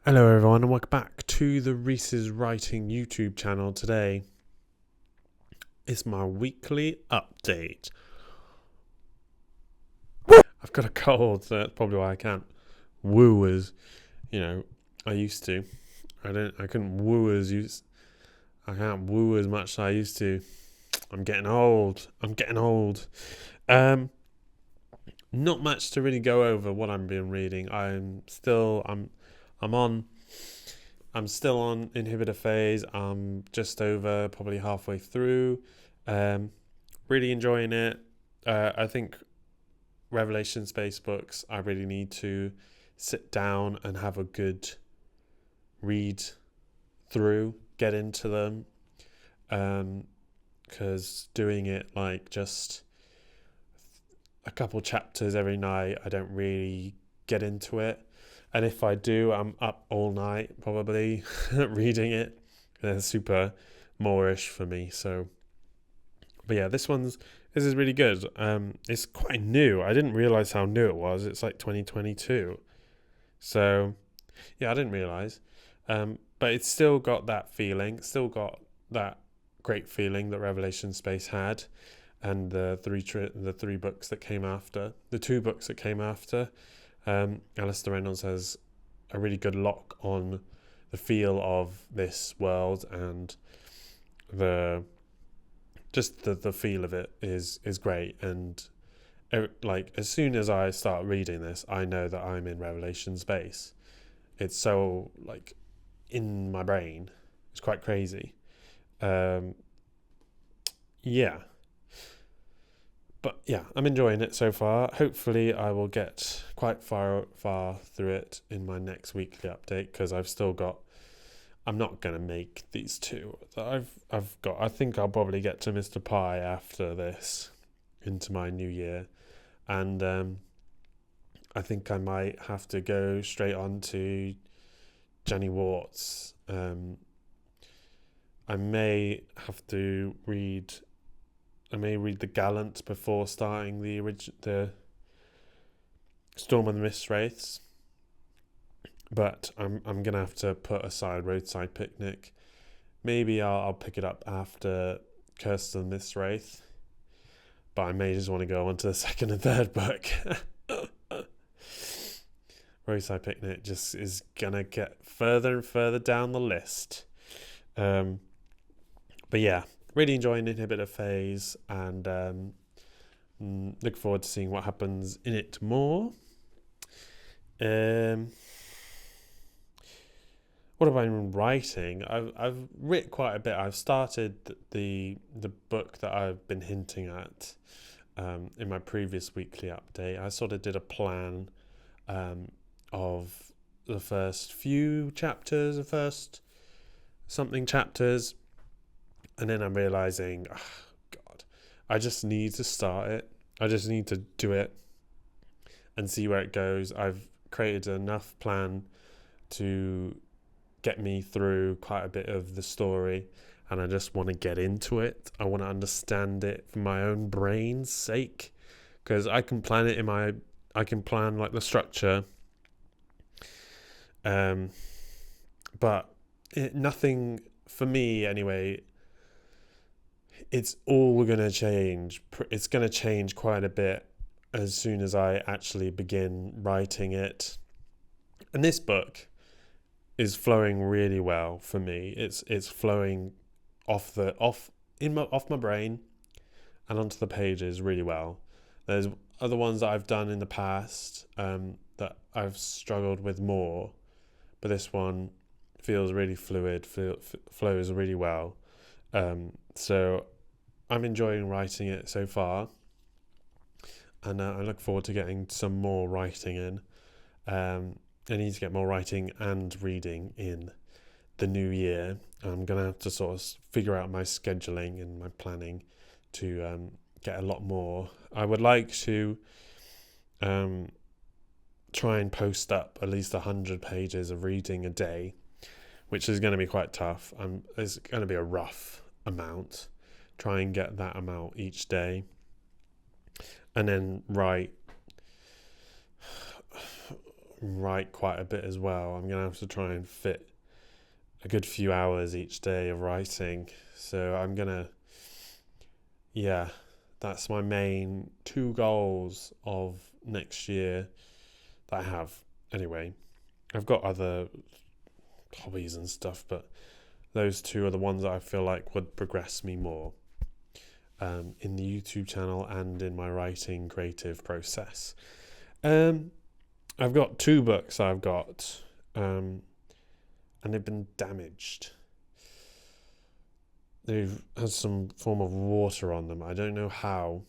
Hello everyone and welcome back to the Reese's Writing YouTube channel. Today is my weekly update. I've got a cold, so that's probably why I can't woo as I used to. I couldn't woo as I can't woo as much as I used to. I'm getting old. Um Not much to really go over what I've been reading. I'm still on inhibitor phase. I'm just over, probably halfway through. Really enjoying it. I think Revelation Space books, I really need to sit down and have a good read through, get into them. Because doing it like just a couple chapters every night, I don't really get into it. And if I do, I'm up all night probably reading it. It's super Moorish for me. So, but yeah, this is really good. It's quite new. I didn't realize how new it was. It's like 2022. So, yeah, I didn't realize. But it's still got that feeling. Still got that great feeling that Revelation Space had, and the three books that came after, the two books that came after. Alastair Reynolds has a really good lock on the feel of this world, and the feel of it is great. And like as soon as I start reading this, I know that I'm in Revelation Space. It's so like in my brain. It's quite crazy. Yeah. But yeah, I'm enjoying it so far. Hopefully, I will get quite far through it in my next weekly update, because I'm not gonna make these two that I've got. I think I'll probably get to Mr. Pie after this, into my new year, and I think I might have to go straight on to Jenny Warts. I may read The Gallant before starting the Storm and the Mist Wraiths, but I'm gonna have to put aside Roadside Picnic. Maybe I'll pick it up after Curse of the Mist Wraith, but I may just want to go on to the second and third book. Roadside Picnic just is gonna get further and further down the list. But yeah, really enjoying Inhibitor phase, and look forward to seeing what happens in it more. What have I been writing? I've written quite a bit. I've started the book that I've been hinting at in my previous weekly update. I sort of did a plan of the first few chapters, the first something chapters, and then I'm realizing, God, I just need to start it. I just need to do it and see where it goes. I've created enough plan to get me through quite a bit of the story, and I just want to get into it. I want to understand it for my own brain's sake, because I can plan like the structure, but nothing for me anyway. It's all going to change. It's going to change quite a bit as soon as I actually begin writing it. And this book is flowing really well for me. It's flowing off my brain and onto the pages really well. There's other ones that I've done in the past that I've struggled with more, but this one feels really fluid, flows really well. So I'm enjoying writing it so far, and I look forward to getting some more writing in. I need to get more writing and reading in the new year. I'm going to have to sort of figure out my scheduling and my planning to get a lot more. I would like to try and post up at least 100 pages of reading a day, which is going to be quite tough. It's going to be a rough amount. Try and get that amount each day, and then write write quite a bit as well. I'm going to have to try and fit a good few hours each day of writing. So I'm going to, yeah, that's my main two goals of next year that I have. Anyway, I've got other hobbies and stuff, but those two are the ones that I feel like would progress me more in the YouTube channel and in my writing creative process. I've got 2 books I've got, and they've been damaged. They've had some form of water on them. I don't know how.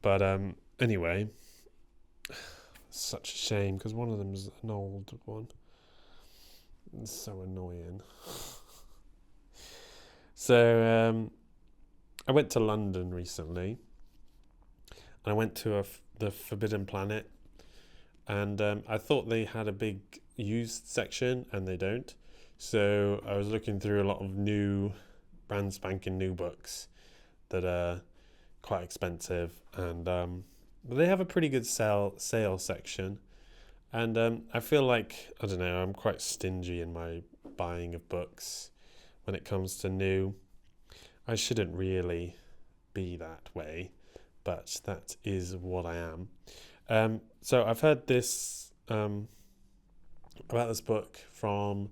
But anyway, such a shame because one of them is an old one. It's so annoying. So I went to London recently, and I went to the Forbidden Planet, and I thought they had a big used section, and they don't. So I was looking through a lot of brand spanking new books that are quite expensive, and but they have a pretty good sale section. And I feel like, I don't know, I'm quite stingy in my buying of books when it comes to new. I shouldn't really be that way, but that is what I am. So I've heard this about this book from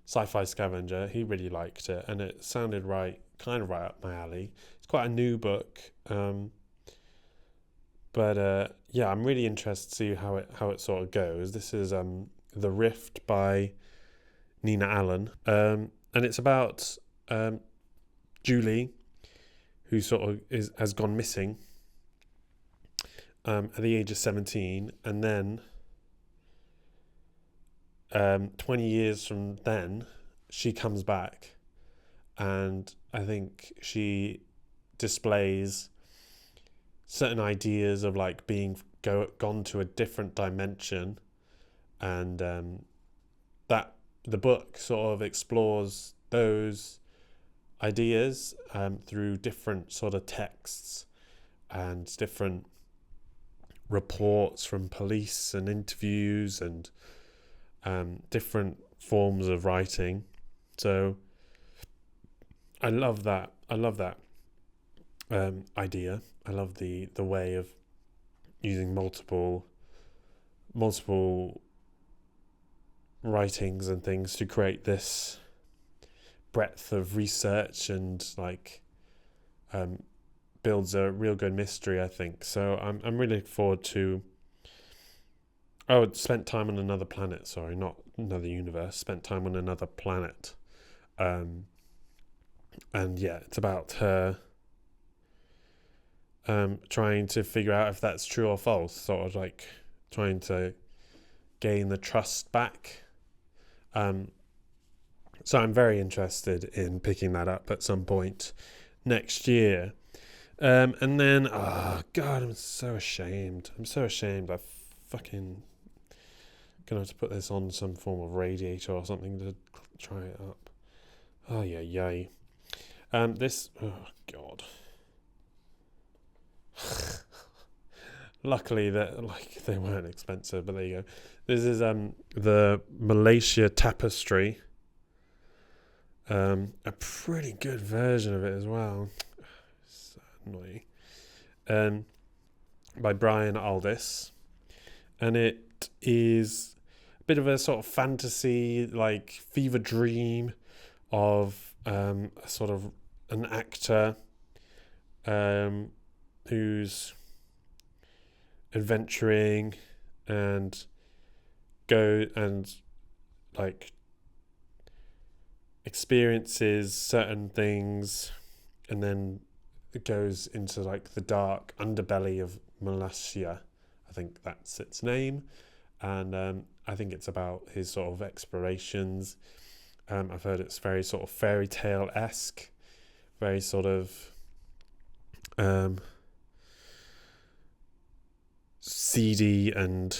Sci-Fi Scavenger. He really liked it, and it sounded kind of right up my alley. It's quite a new book, but yeah, I'm really interested to see how it sort of goes. This is The Rift by Nina Allen, and it's about Julie, who sort of has gone missing at the age of 17, and then 20 years from then, she comes back, and I think she displays certain ideas of like being gone to a different dimension, and that the book sort of explores those ideas through different sort of texts and different reports from police and interviews and different forms of writing. So I love that idea. I love the way of using multiple writings and things to create this breadth of research, and like builds a real good mystery, I think. So I'm really looking forward to. Oh, spent time on another planet. Sorry, not another universe. Spent time on another planet, and yeah, it's about her trying to figure out if that's true or false. Sort of like trying to gain the trust back. So I'm very interested in picking that up at some point next year. And then, oh God, I'm so ashamed. I fucking gonna have to put this on some form of radiator or something to try it up. Oh yeah, yay. This, oh God. Luckily that they weren't expensive, but there you go. This is the Malaysia Tapestry. A pretty good version of it as well. So annoying. By Brian Aldiss, and it is a bit of a sort of fantasy, like fever dream of a sort of an actor who's adventuring and like experiences certain things, and then it goes into like the dark underbelly of Malaysia. I think that's its name, and I think it's about his sort of explorations. I've heard it's very sort of fairy tale-esque, very sort of seedy and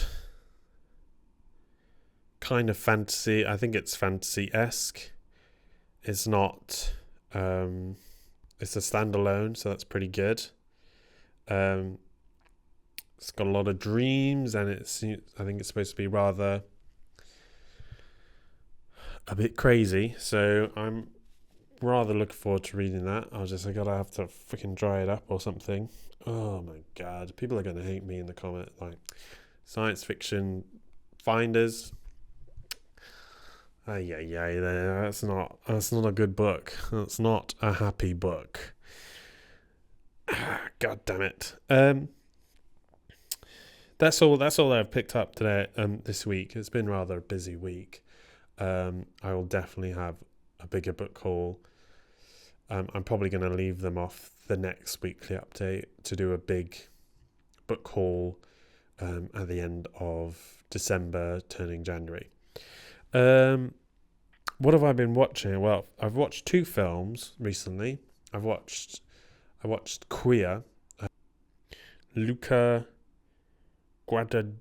kind of fantasy. I think it's fantasy-esque. It's not it's a standalone, so that's pretty good. It's got a lot of dreams, and I think it's supposed to be rather a bit crazy. So I'm rather looking forward to reading that. I gotta have to freaking dry it up or something. Oh my god, people are gonna hate me in the comment. Like, science fiction finders. That's not a good book. That's not a happy book. God damn it. That's all I've picked up today. This week it's been rather a busy week. I will definitely have a bigger book haul. I'm probably going to leave them off the next weekly update to do a big book haul at the end of December, turning January. What have I been watching? Well, I've watched 2 films recently. I watched Queer. Luca Guadagnino.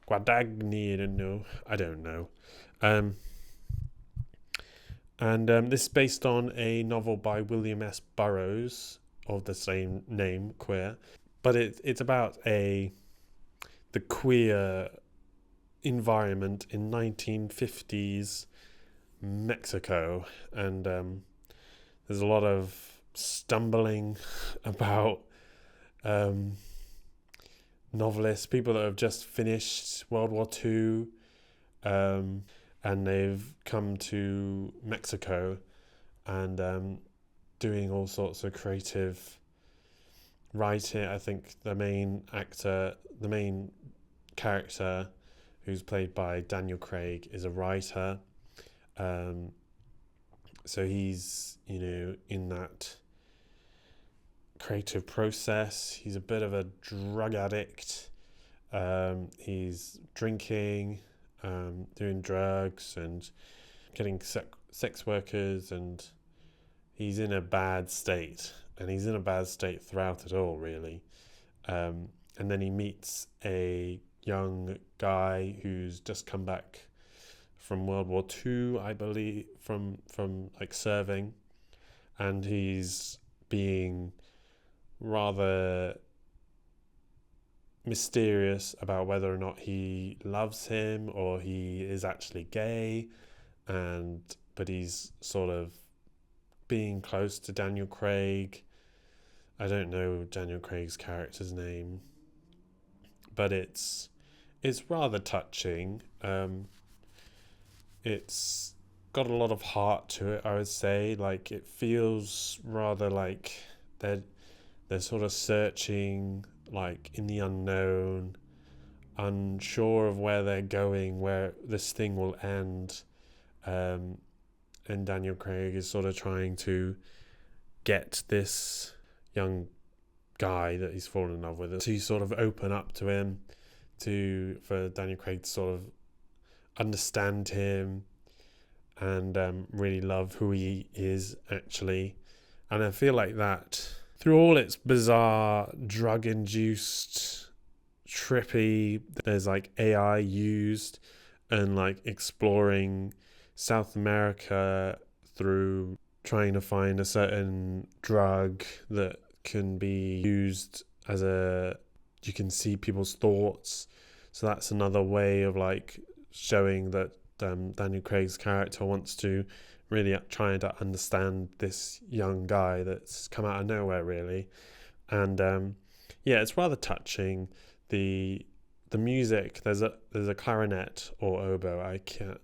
Guadagnino. I don't know. And this is based on a novel by William S. Burroughs of the same name, Queer. But it's about the queer environment in 1950s Mexico, and there's a lot of stumbling about novelists, people that have just finished World War II, and they've come to Mexico and doing all sorts of creative writing. I think the main character, who's played by Daniel Craig, is a writer. So he's, in that creative process. He's a bit of a drug addict. He's drinking, doing drugs, and getting sex workers, and he's in a bad state. And he's in a bad state throughout it all, really. And then he meets a young guy who's just come back from World War II, I believe, from like serving, and he's being rather mysterious about whether or not he loves him or he is actually gay, but he's sort of being close to Daniel Craig. I don't know Daniel Craig's character's name, but it's rather touching. It's got a lot of heart to it, I would say. Like, it feels rather like they're sort of searching, like, in the unknown, unsure of where they're going, where this thing will end. And Daniel Craig is sort of trying to get this young guy that he's fallen in love with to sort of open up to him, for Daniel Craig to sort of understand him and really love who he is, actually. And I feel like that, through all its bizarre, drug-induced, trippy, there's like AI used, and like exploring South America through trying to find a certain drug that can be used you can see people's thoughts. So that's another way of like showing that Daniel Craig's character wants to really try to understand this young guy that's come out of nowhere, really. And it's rather touching. The music, there's a clarinet or oboe, I can't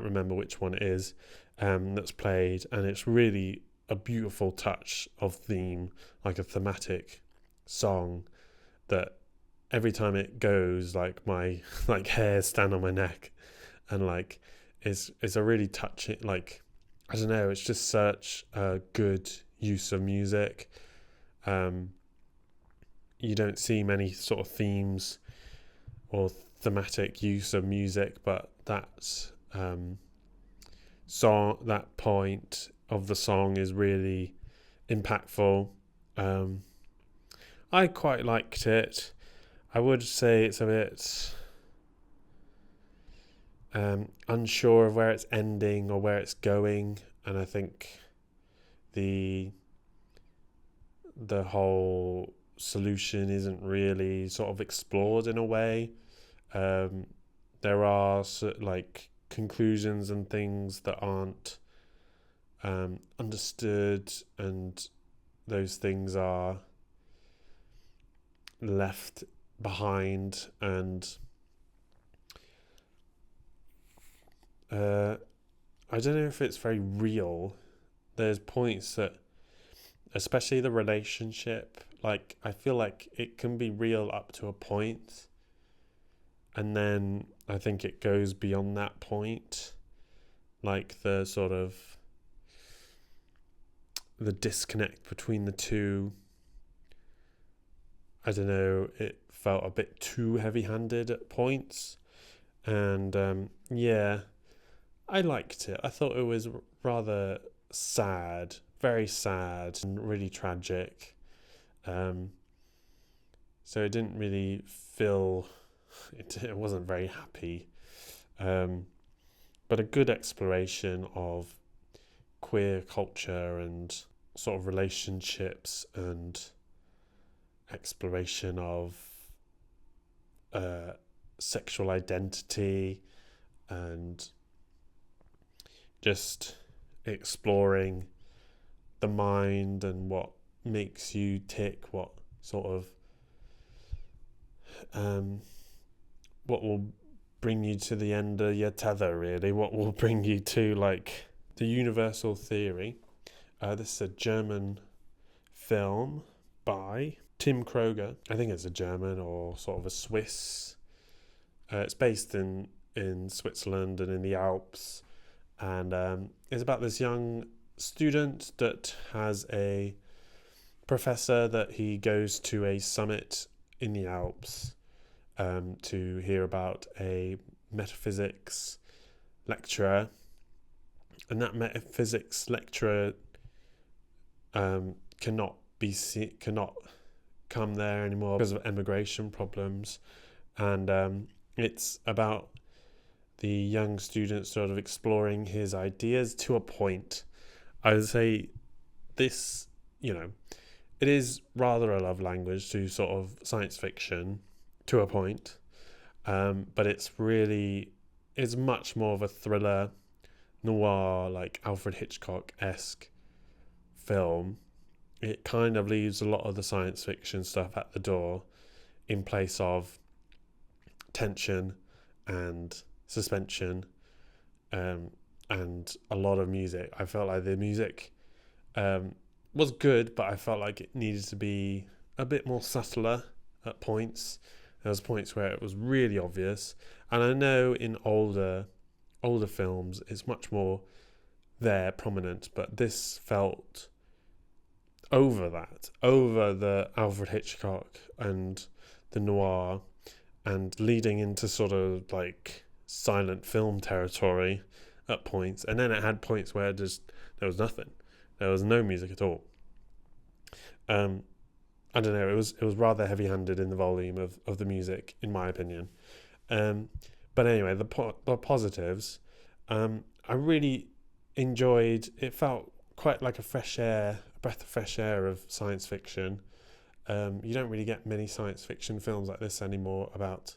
remember which one it is, that's played, and it's really a beautiful touch of theme, like a thematic song that every time it goes, like, my like hairs stand on my neck, and like it's a really touching, like, I don't know, it's just such a good use of music. You don't see many sort of themes or thematic use of music, but that that point of the song is really impactful. I quite liked it. I would say it's a bit unsure of where it's ending or where it's going. and I think the whole solution isn't really sort of explored in a way. There are like conclusions and things that aren't understood, and those things are left behind, and I don't know if it's very real. There's points that, especially the relationship, like I feel like it can be real up to a point, and then I think it goes beyond that point, like the sort of the disconnect between the two. I don't know, it felt a bit too heavy-handed at points, and yeah, I liked it. I thought it was rather sad, very sad, and really tragic. So it didn't really feel, it wasn't very happy. But a good exploration of queer culture and sort of relationships, and exploration of sexual identity, and just exploring the mind and what makes you tick, what sort of what will bring you to the end of your tether, really, what will bring you to like the universal theory. This is a German film by Timm Kröger. I think it's a German or sort of a Swiss. It's based in Switzerland and in the Alps, and it's about this young student that has a professor that he goes to a summit in the Alps to hear about a metaphysics lecturer, and that metaphysics lecturer cannot come there anymore because of immigration problems, and it's about the young student sort of exploring his ideas to a point. I would say this, it is rather a love language to sort of science fiction to a point, but it's much more of a thriller, noir, like Alfred Hitchcock-esque film. It kind of leaves a lot of the science fiction stuff at the door in place of tension and suspension, and a lot of music. I felt like the music was good, but I felt like it needed to be a bit more subtler at points. There was points where it was really obvious, and I know in older films it's much more there, prominent, but this felt over the Alfred Hitchcock and the noir, and leading into sort of like silent film territory at points, and then it had points where there was nothing. There was no music at all. I don't know, it was rather heavy-handed in the volume of the music, in my opinion. But anyway, the positives, I really enjoyed. It felt quite like a breath of fresh air of science fiction. You don't really get many science fiction films like this anymore, about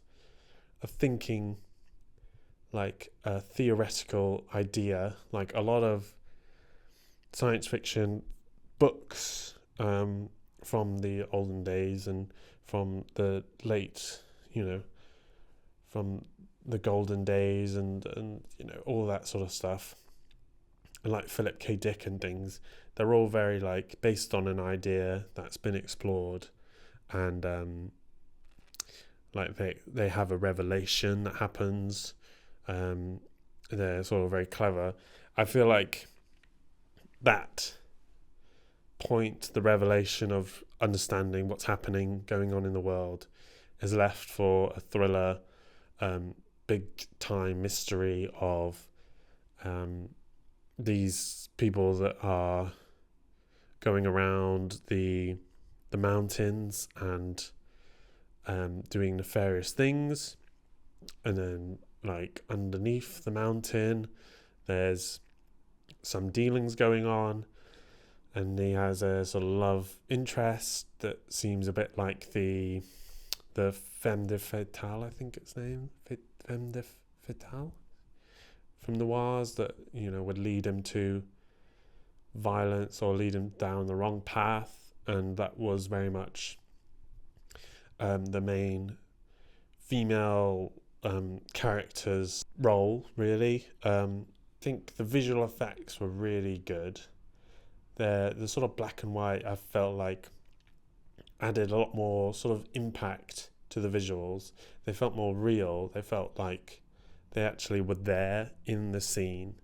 a thinking, like a theoretical idea. Like a lot of science fiction books from the olden days and from the late, from the golden days and all that sort of stuff, and like Philip K. Dick and things, they're all very like based on an idea that's been explored, and like they have a revelation that happens. They're sort of very clever. I feel like that point, the revelation of understanding what's going on in the world, is left for a thriller, big time mystery of these people that are going around the mountains and doing nefarious things, and then like underneath the mountain there's some dealings going on, and he has a sort of love interest that seems a bit like the femme de fatale, I think it's named, femme de fatale from the Noirs, that would lead him to violence or lead him down the wrong path, and that was very much the main female character's role, really. I think the visual effects were really good. The sort of black and white, I felt like, added a lot more sort of impact to the visuals. They felt more real. They felt like they actually were there in the scene.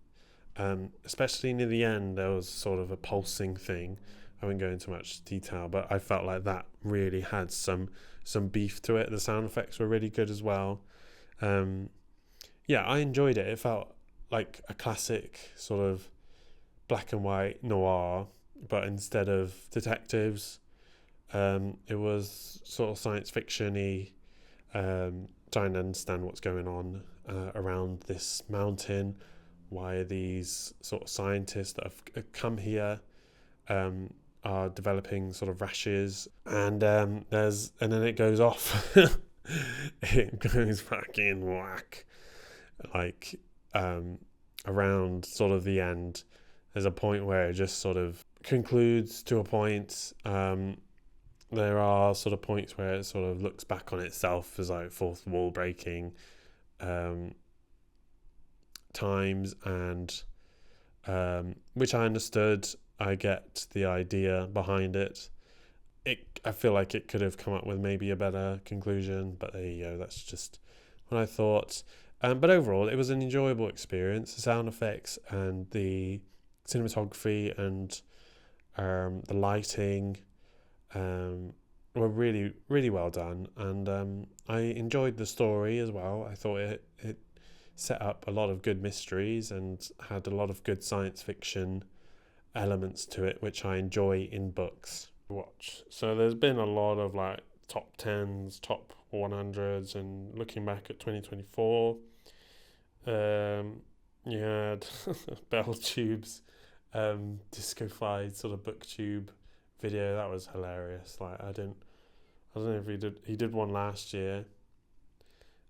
Especially near the end, there was sort of a pulsing thing. I won't go into much detail, but I felt like that really had some beef to it. The sound effects were really good as well. I enjoyed it. It felt like a classic sort of black and white noir, but instead of detectives, it was sort of science fiction-y, trying to understand what's going on around this mountain. Why are these sort of scientists that have come here are developing sort of rashes, and then it goes off. It goes fucking whack. Like around sort of the end, there's a point where it just sort of concludes to a point. There are sort of points where it sort of looks back on itself as like fourth wall breaking times, and which I understood. I get the idea behind it. I feel like it could have come up with maybe a better conclusion, but there you go. That's just what I thought. But overall, it was an enjoyable experience. The sound effects and the cinematography and the lighting were really, really well done. And I enjoyed the story as well. I thought it set up a lot of good mysteries and had a lot of good science fiction elements to it, which I enjoy in books. Watch. So there's been a lot of like top 10s, top 100s, and looking back at 2024, you had Bell Tube's Disco-fied sort of booktube video. That was hilarious. Like I don't know if he did one last year,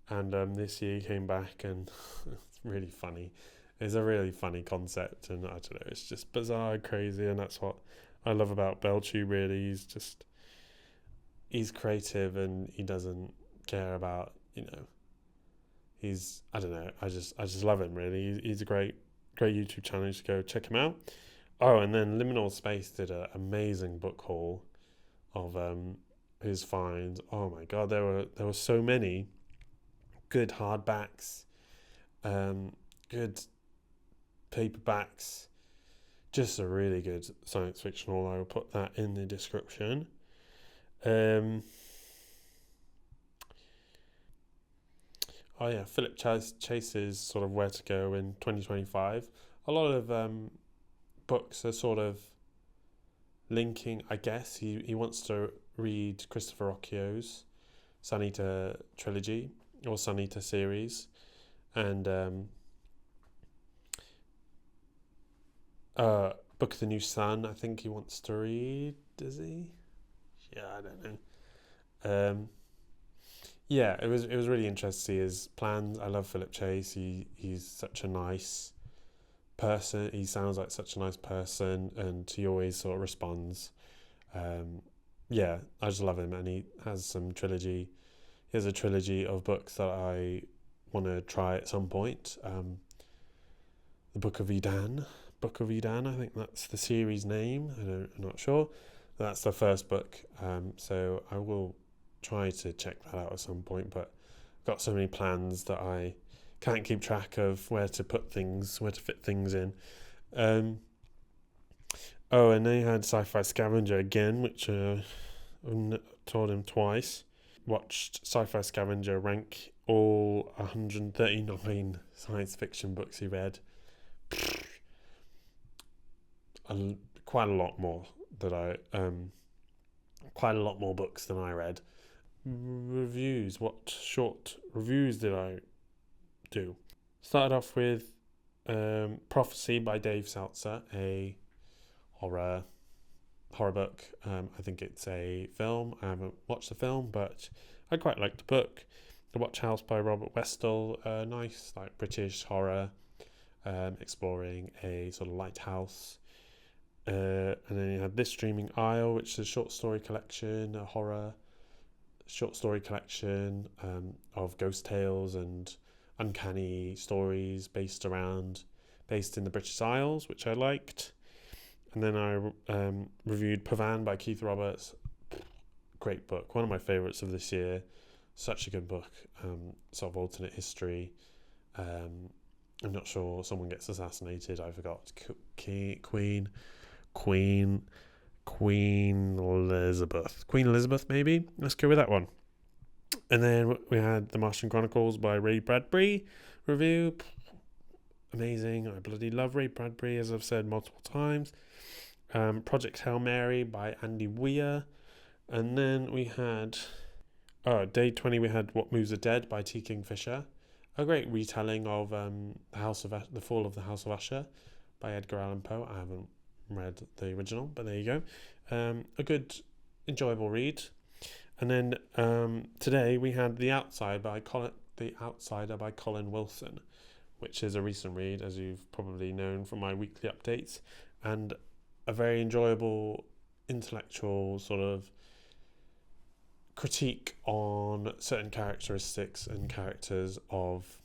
and this year he came back, and it's really funny. It's a really funny concept, and I don't know, it's just bizarre, crazy, and that's what I love about Beltube, really. He's creative, and he doesn't care about, I don't know, I just love him, really. He's a great YouTube channel, to go check him out. Oh, and then Liminal Space did an amazing book haul of his finds. Oh my god, there were so many good hardbacks, good paperbacks, just a really good science fiction haul. I will put that in the description. Philip Chase's sort of Where to Go in 2025. A lot of books are sort of linking, I guess. He wants to read Christopher Rocchio's Sunita trilogy or Sunita series, and Book of the New Sun, I think he wants to read, does he? Yeah, I don't know. It was really interesting to see his plans. I love Philip Chase. He's such a nice person. He sounds like such a nice person, and he always sort of responds. I just love him, and he has some trilogy. He has a trilogy of books that I want to try at some point. The Book of Eden, I think that's the series name. I'm not sure. That's the first book. So I will try to check that out at some point, but I've got so many plans that I can't keep track of where to fit things in. And they had Sci-Fi Scavenger again, which I told him twice. Watched Sci-Fi Scavenger rank all 139 science fiction books he read. Quite a lot more books than I read. Reviews. What short reviews did I do? Started off with Prophecy by Dave Seltzer, a horror book. I think it's a film. I haven't watched the film, but I quite like the book. The Watch House by Robert Westall, nice like British horror, exploring a sort of lighthouse. And then you had This Dreaming Isle, which is a short story collection, a horror short story collection of ghost tales and uncanny stories based in the British Isles, which I liked. And then I reviewed Pavan by Keith Roberts. Great book, one of my favourites of this year. Such a good book, sort of alternate history. I'm not sure, someone gets assassinated. I forgot. Queen Elizabeth, maybe. Let's go with that one. And then we had The Martian Chronicles by Ray Bradbury review. Amazing. I bloody love Ray Bradbury, as I've said multiple times. Project Hail Mary by Andy Weir. And then we had day 20, we had What Moves the Dead by T. Kingfisher. A great retelling of the Fall of the House of Usher by Edgar Allan Poe. I haven't read the original, but there you go. A good, enjoyable read. And then today we had The Outsider by Colin Wilson, which is a recent read, as you've probably known from my weekly updates, and a very enjoyable intellectual sort of critique on certain characteristics and characters of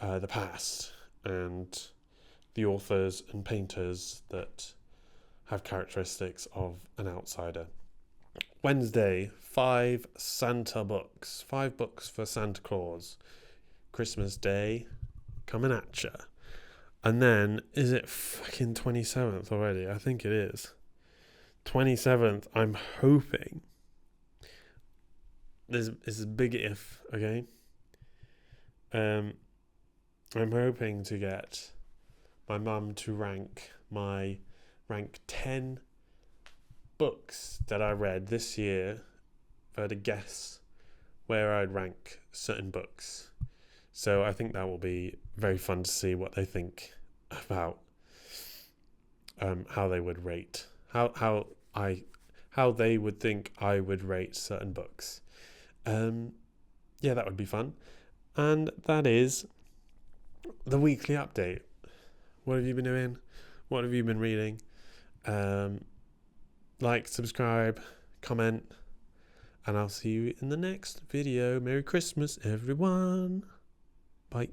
the past and the authors and painters that have characteristics of an outsider. Wednesday, 5 Santa books. 5 books for Santa Claus. Christmas Day coming at ya. And then, is it fucking 27th already? I think it is. 27th, I'm hoping. This is a big if, okay? I'm hoping to get my mum to rank 10 books that I read this year for her to guess where I'd rank certain books. So I think that will be very fun to see what they think about how they would rate how they would think I would rate certain books. Yeah, that would be fun. And that is the weekly update. What have you been doing? What have you been reading? Like, subscribe, comment, and I'll see you in the next video. Merry Christmas, everyone. Bye.